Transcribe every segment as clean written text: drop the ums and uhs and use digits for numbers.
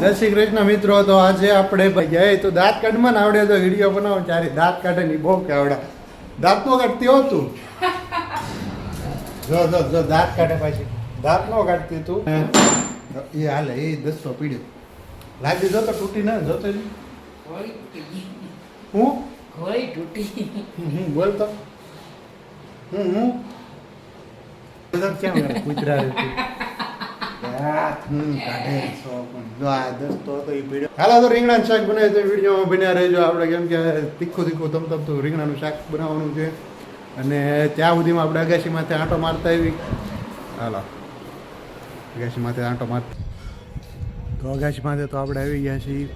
જય શ્રી કૃષ્ણ મિત્રો. તો આજે આપણે ગયા તો દાંત કાઢમાં આવડે તો વિડીયો બનાવો ત્યારે દાંત કાઢે ની બહુ કે આવડે. દાંત નો કાઢતી હોતું જો જો જો દાંત કાઢે પાછી દાંત નો કાઢતી તું એ હાલે એ 10 પીડ્યો લાગી જો તો તૂટી ના જોતો હું હોય તૂટી બોલતો ક્યાં કૂતરા હાલો તો રીંગણાનું શાક બનાવી તો વિડીયોમાં બન્યા રહેજો. આપણે કેમ કે તીખું તમતમતું રીંગણાનું શાક બનાવવાનું છે અને ત્યાં સુધીમાં આપણે અગાશીમાંથી આંટો મારતા આવી. હાલો અગાશીમાંથી આંટો મારતા તો અગાશીમાંથી તો આપણે આવી ગયા છીએ.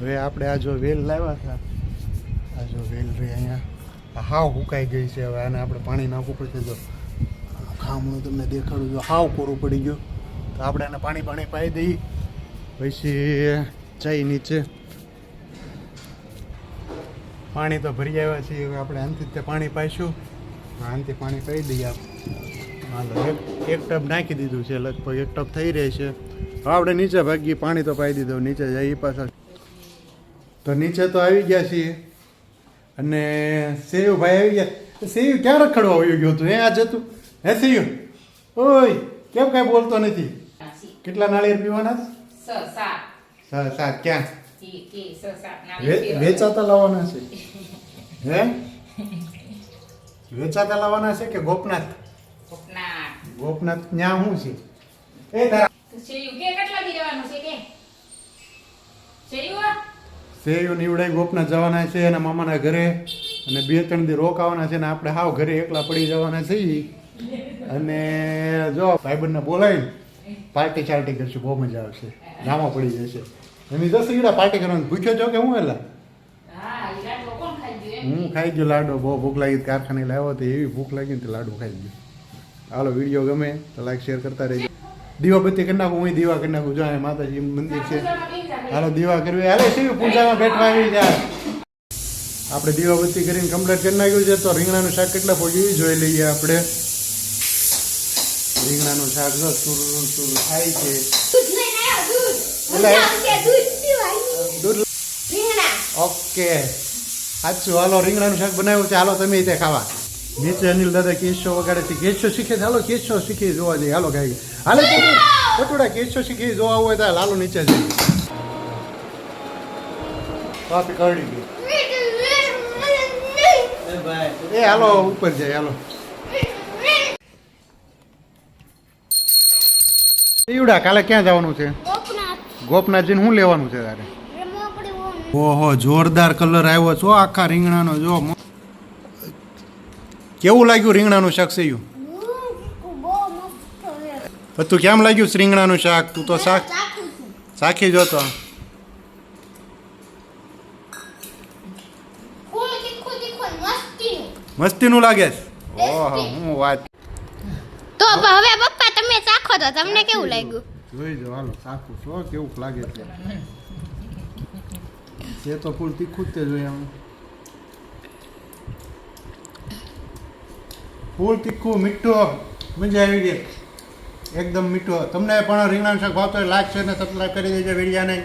હવે આપણે આ જો વેલ લાવ્યા હતા આ જો વેલ રહી અહીંયા હાવ સુકાઈ ગઈ છે. હવે આને આપણે પાણી નાખવું પડશે. જો ખામણું તમને દેખાડું જો હાવ કોરું પડી ગયું તો આપણે એને પાણી પાઈ દઈએ પછી જઈ નીચે. પાણી તો ભરી આવ્યા છીએ. હવે આપણે આનથી તે પાણી પાઈશું. આનથી પાણી પાઈ દઈએ. હાલો એક ટબ નાખી દીધું છે લગભગ એક ટબ થઈ રહી છે. હવે આપણે નીચે ભાગીએ. પાણી તો પાઈ દીધું નીચે જઈએ પાછા. તો નીચે તો આવી ગયા છીએ અને સેવ ભાઈ આવી ગયા. સેવ ક્યાં રખડવા આવી ગયો તું? આ જતું હે સેવ? ઓય કેમ કાંઈ બોલતો નથી? કેટલા નાળિયેર પીવાના? 7 ક્યાં વેચાતા લાવવાના છે? હે વેચાતા લાવવાના છે કે ગોપનાથ? ગોપનાથ ન્યા શું છે? એ તારા સેવ નીવડાઈ ગોપનાથ જવાના છે એના મામાના ઘરે અને 2-3 દી રોકાવાના છે ને આપણે હાવ ઘરે એકલા પડી જવાના છીએ. અને જો ભાઈબંધને બોલાવીને પાર્ટી ચાર્ટી કરશું. બહુ મજા આવશે. નામા પડી જશે. એની 10 ઈડા પાર્ટી કરવાની. પૂછ્યો છો કે હું એલા? હું ખાઈ ગયો લાડો. બહુ ભૂખ લાગી. કારખાને લાવ્યો તો એવી ભૂખ લાગી ને લાડુ ખાઈ ગયો. હાલો વિડીયો ગમે તો લાઈક શેર કરતા રહેજો. દીવાબત્તી કરી નાખું. હું દીવા કરી નાખું. જો માતાજી મંદિર છે. હાલો દીવા કરવી. હાલે શિવ પૂજામાં બેઠવા આવી જાય. આપણે દીવાબત્તી કરીને કમ્પ્લીટ કરી નાખ્યું છે. તો રીંગણાનું શાક કેટલા પહોંચ્યું જોઈ લઈએ આપણે. રીંગણાનું શાક જો સુર થાય છે. ઓકે સાચું. હાલો રીંગણાનું શાક બનાવ્યું છે. હાલો તમે તે ખાવા. નીચે અનિલ દાદા કેશો વગાડે છે. કેશો શીખે છે. હાલો કેશો શીખી જોવા જઈએ. હાલો ખાઈ હાલો કટોડા કેશો શીખી જોવા હોય તો હાલો નીચે જઈએ. કોફી કરડી ગઈ. એ હાલો ઉપર જાય. હાલો ઈવડા કાલે ક્યાં જવાનું છે? ગોપનાથજીને શું લેવાનું છે તારે? ઓહો જોરદાર કલર આવ્યો છો આખા રીંગણાનો. જો કેવું લાગ્યું રીંગણાનું શાક? સહયું તું કેમ લાગ્યું રીંગણાનું શાક? તું તો શાક શાખી જોતો. મસ્તીનું લાગે છે. ઓહો હું વાત. તો હવે પપ્પા તમે ચાખો તો તમને કેવું લાગ્યું? જોઈ જો હાલો ચાખું છો કેવું લાગે છે. તે તો ફૂલ તીખું જ તે જોઈએ આમ. ફૂલ તીખું મીઠું મજા આવી ગઈ એકદમ મીઠું. તમને પણ રીંગણાનું શાક ભાવતો હોય લાઈક શેર ને સબસ્ક્રાઈબ કરી દેજો વિડીયાને.